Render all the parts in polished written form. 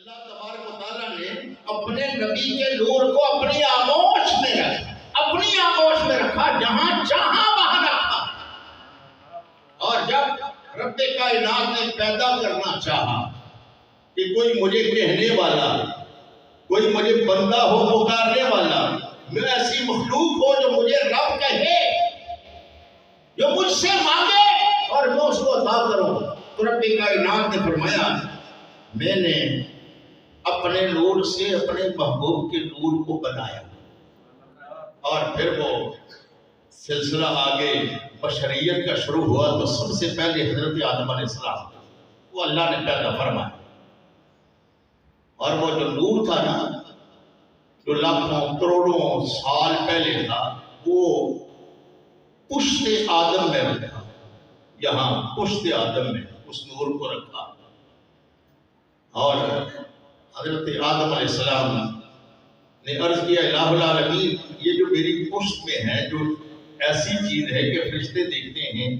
اللہ تبارک و تعالیٰ نے اپنے نبی کے نور کو اپنی آغوش میں رکھا، اپنی آغوش میں رکھا، جہاں چاہا وہاں رکھا۔ اور جب رب کائنات نے پیدا کرنا چاہا کہ کوئی مجھے کہنے والا، کوئی مجھے بندہ ہو پکارنے والا، میں ایسی مخلوق ہو جو مجھے رب کہے، جو مجھ سے مانگے اور میں اس کو عطا کروں، تو رب کائنات نے فرمایا میں نے اپنے نور سے اپنے محبوب کے نور کو بنایا۔ اور پھر وہ سلسلہ آگے بشریت کا شروع ہوا تو سب سے پہلے حضرت آدم علیہ السلام وہ اللہ نے پیدا فرمایا۔ اور وہ جو نور تھا نا، جو لاکھوں کروڑوں سال پہلے تھا، وہ پشت آدم میں رکھا، یہاں پشت آدم میں اس نور کو رکھا۔ اور حضرت آدم علیہ السلام نے عرض کیا الہ العالمین، یہ جو میری پشت میں ہے، جو ایسی چیز ہے کہ فرشتے دیکھتے ہیں،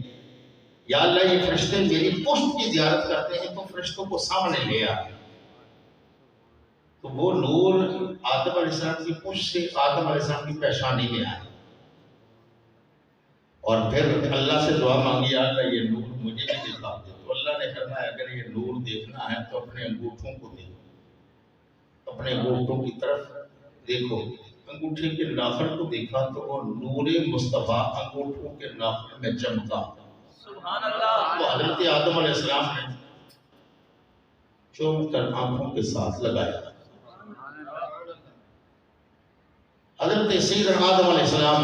یا اللہ یہ فرشتے میری پشت کی زیارت کرتے ہیں تو فرشتوں کو سامنے لے آ۔ تو وہ نور آدم علیہ السلام کی پشت سے آدم علیہ السلام کی پیشانی میں آیا، اور پھر اللہ سے دعا مانگی اللہ یہ نور مجھے بھی دکھا دے۔ تو اللہ نے فرمایا اگر یہ نور دیکھنا ہے تو اپنے انگوٹھوں کو دیکھو، اپنے انگوٹھوں کی طرف دیکھو۔ انگوٹھے کے ناخن کو دیکھا تو وہ نور مصطفیٰ انگوٹھوں کے ناخن میں چمکا۔ سبحان اللہ۔ تو حضرت آدم علیہ السلام نے چوم کر آنکھوں کے ساتھ لگایا۔ حضرت سیدنا آدم علیہ السلام،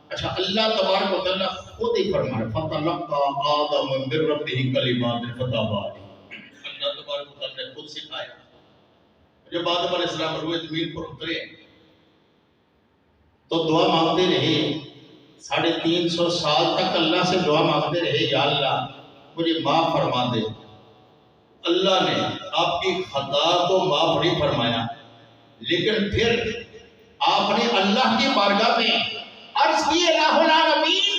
اچھا اللہ تبارک و تعالیٰ خود ہی فرمایا فَتَلَقَّى آدَمُ مِن رَّبِّهِ كَلِمَاتٍ فَتَابَ عَلَيْهِ۔ اللہ تبارک و تعالیٰ نے خود سکھایا۔ جب آدم علیہ السلام روئے زمین پر اترے تو دعا مانگتے رہے، 350 سال تک اللہ سے دعا مانگتے رہے یا اللہ مجھے معاف فرما دے۔ اللہ نے آپ کی خطا کو معاف نہیں فرمایا، لیکن پھر آپ نے اللہ کی بارگاہ میں عرض کی الہ العالمین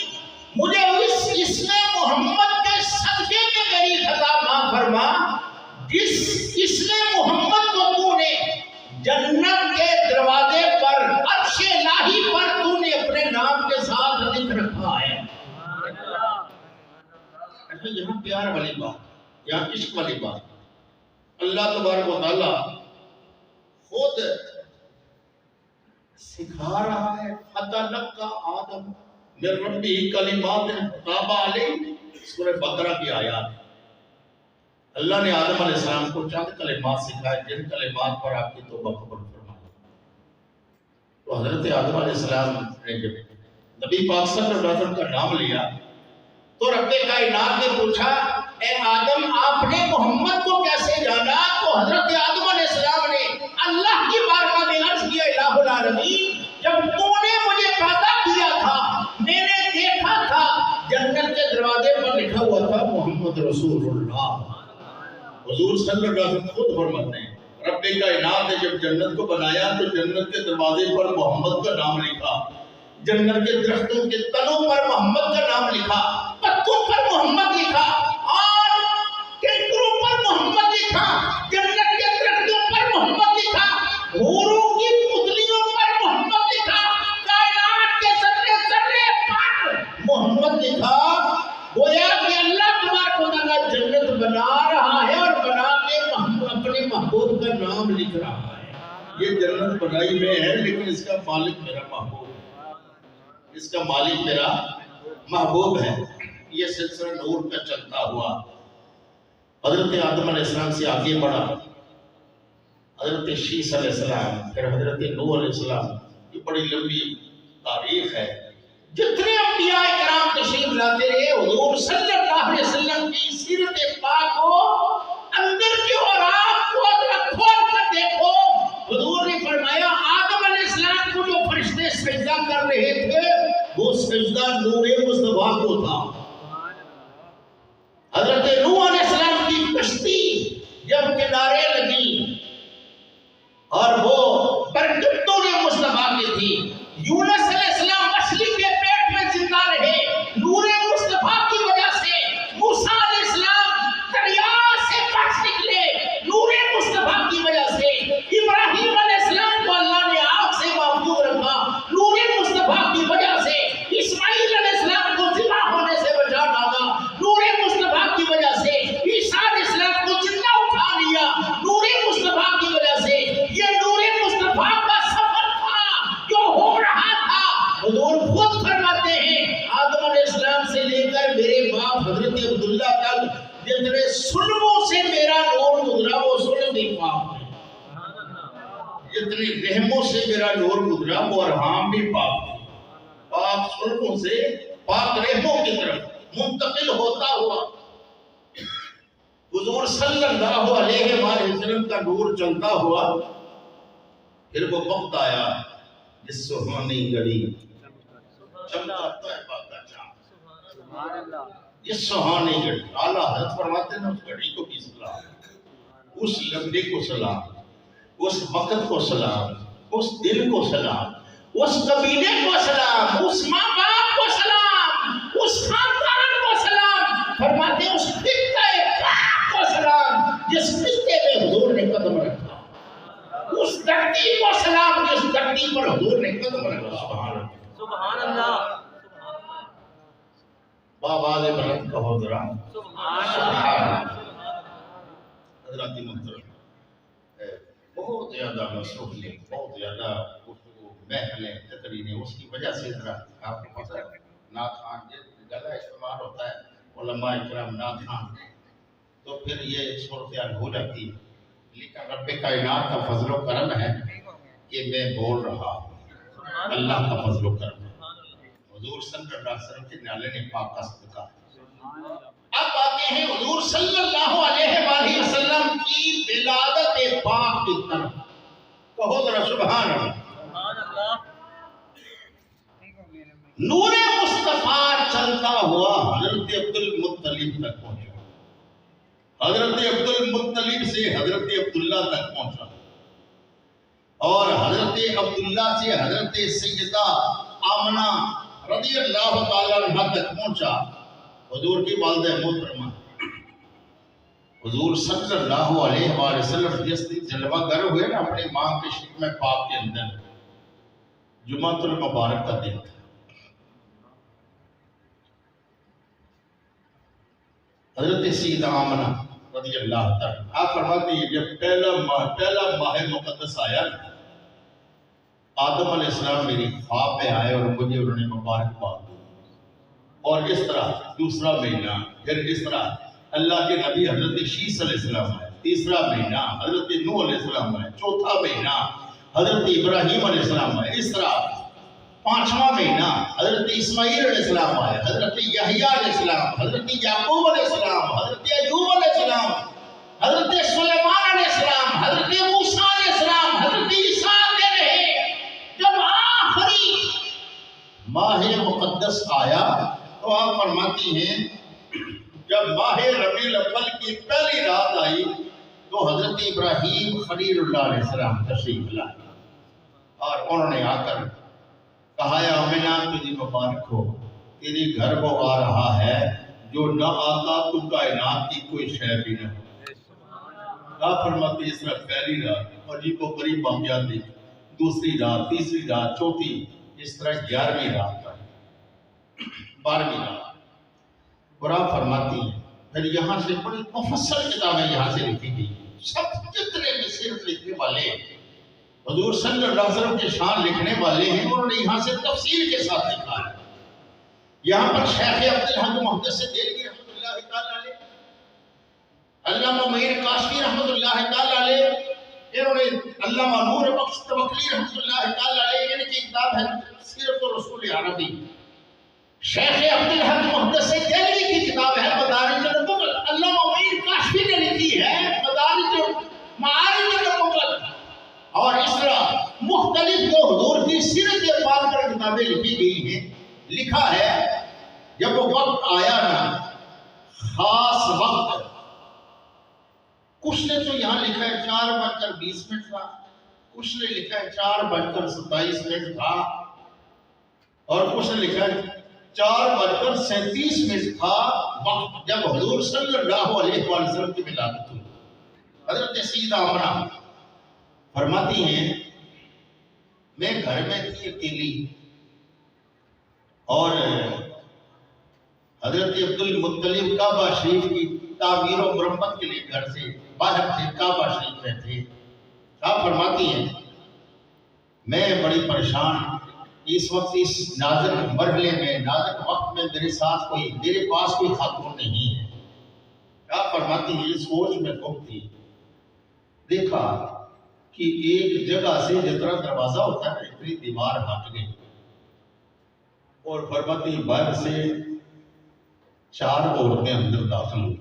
مجھے اس میں محمد کے صدقے میں میری خطا معاف فرما، جس نے محمد کو تو نے جنت کے دروازے پر عرش الہی پر تو نے اپنے نام کے ساتھ لکھ رکھا ہے۔ اچھا یہاں پیار والی بات، یہاں عشق والی بات، اللہ تبارک و تعالیٰ خود سکھا رہا ہے فَتَلَقَّى آدَمُ مِن رَّبِّهِ كَلِمَاتٍ فَتَابَ عَلَيْهِ۔ سورہ بقرہ کی آیات۔ اللہ نے آدم علیہ السلام کو چند کلمات سکھائے جن کلمات پر آپ کی توبہ قبول فرمائی۔ تو حضرت آدم علیہ السلام نے جب نبی پاک صلی اللہ علیہ وسلم کا نام لیا تو رب کائنات نے پوچھا اے آدم آپ نے محمد کو کیسے جانا؟ تو حضرت آدم علیہ السلام نے اللہ کی بارگاہ میں عرض کیا الہ العالمین جب تو نے مجھے پیدا کیا تھا میں نے دیکھا تھا جنت کے دروازے پر لکھا ہوا تھا محمد رسول اللہ۔ حضور صلی اللہ علیہ وسلم خود فرماتے ہیں رب کائنات نے جب جنت کو بنایا تو جنت کے دروازے پر محمد کا نام لکھا، جنت کے درختوں کے تنوں پر محمد کا نام لکھا، پتوں پر محمد لکھا، اور کنکروں پر محمد لکھا، جنت کے درختوں پر محمد لکھا، حوروں کی پتلیوں پر محمد لکھا، کائنات کے ذرے ذرے پر محمد لکھا۔ گویا کہ اللہ تبارک و تعالیٰ جنت بنا رہا ہے اور بنا کے اپنے محبوب کا نام لکھ رہا ہے۔ یہ جنت بنائی میں ہے لیکن اس کا مالک میرا محبوب ہے، اس کا مالک میرا محبوب ہے۔ یہ سلسلہ نور کا چلتا ہوا حضرت آدم علیہ السلام سے آگے بڑھا، حضرت شیس علیہ السلام، پھر حضرت نوح علیہ السلام۔ یہ بڑی لمبی تاریخ ہے۔ جتنے انبیاء کرام تشریف لاتے رہے حضور صلی اللہ علیہ وسلم کی سیرت پاک کو اندر کی اور آپ کو کھول کر دیکھو۔ حضور نے فرمایا آدم علیہ السلام کو جو فرشتے سجدہ کر رہے تھے وہ سجدہ نور مصطفیٰ کو تھا۔ حضرت نوح علیہ السلام کی کشتی جب کنارے لگی اور وہ برکتوں نے مصطفیٰ کی تھی، یونس علیہ السلام مچھلی کے پیٹ میں زندہ رہے نور مصطفیٰ کی وجہ سے، موسیٰ علیہ السلام دریا سے بچ نکلے جتنی رحموں سے میرا نور گزرا وہ ارحام بھی پاک تھے، پاک سرخوں سے پاک رحموں کی طرف منتقل ہوتا ہوا حضور صلی اللہ علیہ وآلہ وسلم کا نور چلتا ہوا، پھر وہ وقت آیا جس سہانی گھڑی چمکتا ہے پاکا چاند، اس سہانی گھڑی اعلیٰ حضرت فرماتے ہیں اس گھڑی کو بھی سلام، اس لمحے کو سلام، اس وقت کو سلام، اس دل کو سلام، اس قبیلے کو سلام، اس ماں باپ کو سلام، اس خاندان کو سلام، فرماتے ہیں اس خطے پاک کو سلام جس خطے میں حضور نے قدم رکھا، اس دھرتی کو سلام جس دھرتی پر حضور نے قدم رکھا۔ سبحان اللہ، سبحان اللہ، بآواز بلند کہو ذرا سبحان اللہ۔ حضرات محترم، بہت زیادہ مصروف لیں، بہت زیادہ محفلیں تقریریں، اس کی وجہ سے ذرا آپ کو پتہ ہے نعت خوان جس گلا استعمال ہوتا ہے علماء اکرام نعت خوان، تو پھر یہ صورتحال ہو جاتی ہے، لیکن رب کائنات کا فضل و کرم ہے کہ میں بول رہا ہوں، اللہ کا فضل و کرم ہے، حضور صلی اللہ علیہ وسلم کے نالے نے پاک کا صدقہ۔ اب آتے ہیں حضور صلی اللہ علیہ وآلہ وسلم کی ولادت پاک کی طرف، کہو ذرا سبحان اللہ۔ نور مصطفیٰ چلتا ہوا حضرت عبد المطلب تک پہنچا، حضرت عبد المطلب سے حضرت عبداللہ تک پہنچا، اور حضرت عبداللہ سے حضرت سیدہ آمنہ رضی اللہ تعالیٰ عنہ تک پہنچا، حضور کی والدہ محترمہ حضور صلی اللہ علیہ وآلہ وسلم جس دن جلوہ گر ہوئے نا اپنی ماں کے شکم پاک کے اندر، جمعۃ المبارک کا دن تھا، حضرت سیدہ آمنہ رضی اللہ تعالیٰ، آپ فرماتے ہیں جب پہلا ماہ مقدس آیا، آدم علیہ السلام میری خواب میں آئے اور مجھے انہوں نے مبارکباد دی، اور اس طرح دوسرا مہینہ، پھر اس طرح اللہ کے نبی حضرت شیس علیہ السلام آئے، تیسرا مہینہ حضرت نوح علیہ السلام آئے، چوتھا مہینہ حضرت ابراہیم علیہ السلام آئے، اس طرح پانچواں مہینہ حضرت اسماعیل علیہ السلام آئے، حضرت یحییٰ علیہ السلام، حضرت یعقوب علیہ السلام، حضرت ایوب علیہ السلام، حضرت سلیمان علیہ السلام، حضرت موسیٰ علیہ السلام، حضرت عیسیٰ آتے رہے۔ جب آخری ماہ مقدس آیا تو آپ فرماتی ہیں جب ماہ ربیع الاول کی پہلی رات آئی تو حضرت ابراہیم خلیل اللہ علیہ السلام تشریف لائے، اور انہوں نے آ کر کہا یا آمنہ تجھے مبارک ہو، تیرے گھر وہ آ رہا ہے جو نہ آتا تو کائنات کی کوئی شے بھی نہ ہو۔ آپ فرماتے اس طرح پہلی رات عجیب و غریب واقعات دیکھ، دوسری رات، تیسری رات، چوتھی، اس طرح 11ویں رات پر 12ویں رات، اور آپ فرماتی ہیں پھر یہاں سے بڑی مفصل کتابیں یہاں سے لکھی گئی، سب جتنے بھی صرف لکھنے والے حضور صلی اللہ علیہ وسلم کے شان لکھنے والے ہیں، انہوں نے یہاں سے تفصیل کے ساتھ لکھا ہے۔ یہاں پر شیخ عبدالحق محدث دہلوی رحمۃ اللہ تعالیٰ علیہ، علامہ معین کاشفی رحمۃ اللہ تعالیٰ علیہ، انہوں نے علامہ نور بخش توکلی رحمۃ اللہ تعالیٰ علیہ، ان کی کتاب ہے سیرت الرسول عربی، شیخ عبدالحق محدث دہلوی کی کتاب ہے مدارج النبوت، علامہ معین کاشفی نے لکھی ہے معارج النبوت، اور اس طرح مختلف جو حضور کی سیرت پاک پر کتابیں لکھی گئی ہیں، لکھا ہے جب وہ وقت آیا نا خاص وقت، کچھ نے تو یہاں لکھا ہے 4:20 تھا، کچھ نے لکھا ہے 4:27 تھا، اور کچھ نے لکھا ہے 4:37 تھا وقت جب حضور صلی اللہ علیہ وسلم کی ولادت ہوئی۔ حضرت سیدہ آمنہ فرماتی ہیں میں گھر میں تھی اکیلی، اور حضرت عبد المطلب کعبہ شریف کی تعمیر و مرمت کے لیے گھر سے باہر سے کعبہ شریف میں تھے۔ آپ فرماتی ہیں میں بڑی پریشان، اس وقت اس نازک مرحلے میں، نازک وقت میں میرے پاس کوئی خاتون نہیں ہے۔ آپ فرماتی ہیں یہ سوچ میں گم تھی، دیکھا کہ ایک جگہ سے جتنا دروازہ ہوتا ہے اتنی دیوار ہٹ گئی اور فرماتی باہر سے 4 عورتیں اندر داخل ہوئی.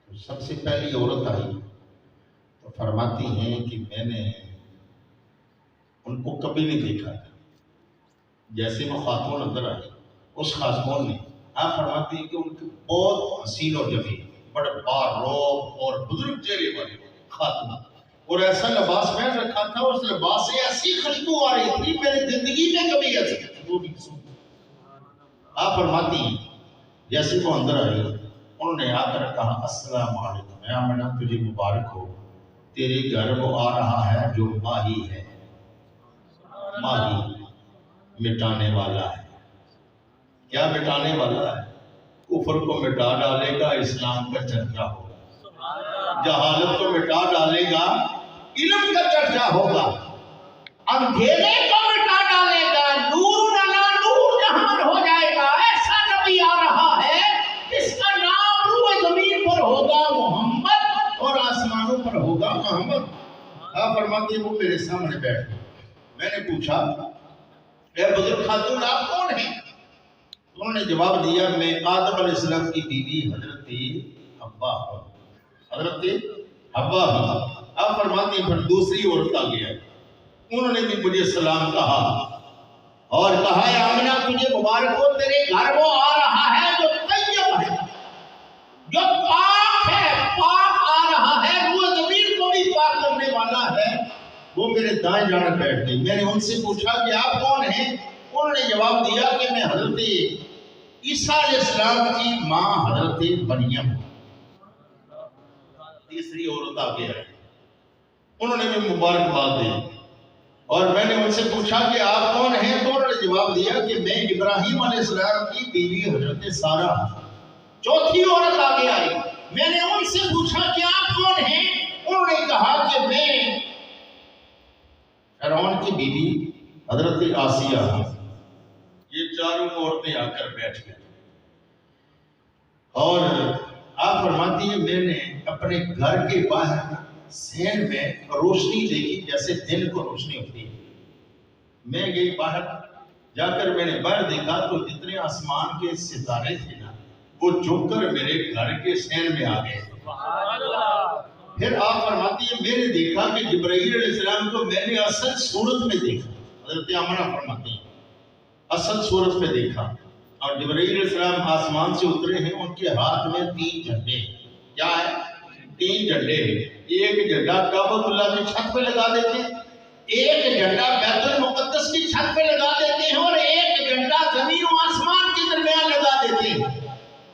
تو سب سے پہلی عورت آئی تو فرماتی ہیں کہ میں نے ان کو کبھی نہیں دیکھا تھا. جیسے وہ خاتون اندر آئی اس خاتون نے آپ فرماتی ہیں کہ ان کی بہت حسین اور جمیل بڑے باروب اور بزرگ چہرے والے خاتون اور ایسا لباس پہن رکھا تھا. اس لباس سے ایسی خوشبو آ رہی تھی میری زندگی میں کبھی ایسی خوشبو نہیں سنی. آپ فرماتی ہیں جیسے وہ اندر آئی انہوں نے آ کر کہا السلام علیکم اے آمنہ تجھے مبارک ہو تیرے گھر وہ آ رہا ہے جو ماہی ہے ماہی مٹانے والا ہے. کیا مٹانے والا ہے؟ کفر کو مٹا ڈالے گا اسلام کا چرچا ہوگا. جہالت کو مٹا ڈالے گا علم کا چرچا ہوگا. اندھیرے کو مٹا ڈالے گا نور علی نور جہان ہو جائے گا. ایسا نبی آ رہا ہے جس کا نام روح زمین پر ہوگا محمد اور آسمانوں پر ہوگا محمد. آپ فرماتے وہ میرے سامنے بیٹھ گئے. میں نے پوچھا اے بزرگ خاتون آپ کون ہیں؟ انہوں نے جواب دیا میں آدم علیہ السلام کی بیوی حضرت حوا ہوں. حضرت حوا ہوں. آپ فرماتے ہیں پھر دوسری عورت آ گیا انہوں نے بھی مجھے سلام کہا اور کہا اے آمنہ تجھے مبارک ہو تیرے گھر وہ آ رہا ہے جو طیب ہے جو پاک ہے پاک آ رہا ہے روح زمین کو بھی پاک کرنے والا ہے. وہ میرے دائیں جانب بیٹھ گئی. میں نے ان سے پوچھا کہ آپ کون ہیں؟ انہوں نے جواب دیا کہ میں حضرت عیسیٰ علیہ السلام کی ماں حضرت مریم. تیسری عورت آگے آئی انہوں نے بھی مبارکباد دی اور میں نے ان سے پوچھا کہ آپ کون ہیں؟ تو انہوں نے جواب دیا کہ میں ابراہیم علیہ السلام کی بیوی حضرت سارہ ہوں. چوتھی عورت آگے آئی. میں نے ان سے پوچھا کہ آپ کون ہیں؟ انہوں نے کہا کہ میں فرعون کی بیوی حضرت آسیہ ہوں. یہ چاروں عورتیں آ کر بیٹھ گئیں اور آپ فرماتی ہیں میں نے اپنے گھر کے باہر صحن میں روشنی دیکھی جیسے دن کو روشنی ہوتی ہے. میں گئی باہر جا کر میں نے باہر دیکھا تو جتنے آسمان کے ستارے تھے نا وہ جھک کر میرے گھر کے صحن میں آ گئے. پھر آپ فرماتی ہیں میں نے دیکھا کہ جبرائیل علیہ السلام کو میں نے اصل صورت میں دیکھا. حضرت آمنہ فرماتی ہیں اصل صورت میں دیکھا اور جبرائیل علیہ السلام آسمان سے اترے ہیں. ان کے ہاتھ میں 3 جھنڈے. کیا ہے؟ 3 جھنڈے. ایک جھنڈا کعبۃ اللہ کی چھت پہ لگا دیتے ہیں, ایک جھنڈا بیت المقدس کی چھت پہ لگا دیتے ہیں اور ایک جھنڈا زمین و آسمان کے درمیان لگا دیتے ہیں.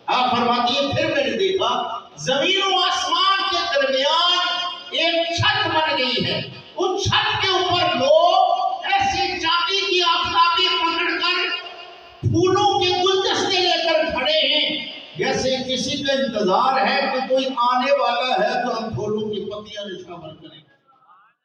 آپ فرماتی ہیں پھر میں نے دیکھا زمین و آسمان کے درمیان ایک چھت بن گئی ہے. اس چھت کے اوپر لوگ ایسے چاندی کی آفتابیں پکڑ کر پھولوں کے گلدستے لے کر کھڑے ہیں جیسے کسی کا انتظار ہے کہ کوئی آنے والا ہے تو ہم پھولوں کی پتیاں نشانور کریں.